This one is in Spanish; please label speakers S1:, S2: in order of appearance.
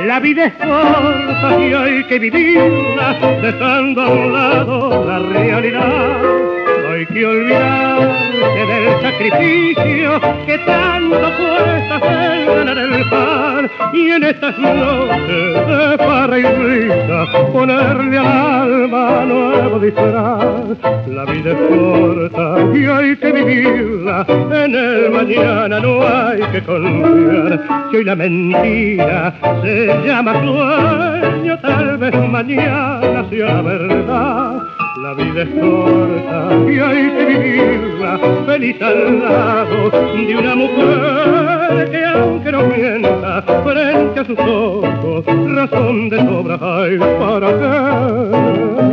S1: La vida es corta y hay que vivirla dejando a un lado la realidad. No hay que olvidarse del sacrificio que tanto cuesta hacer ganar el pan. Y en estas noches de farra y risa ponerle al alma nuevo disfraz. La vida es corta y hay que vivirla, en el mañana no hay que confiar. Si hoy la mentira se llama sueño, tal vez mañana sea la verdad. La vida es corta y hay que vivirla feliz al lado de una mujer que aunque no mienta frente a sus ojos, razón de sobra hay para qué.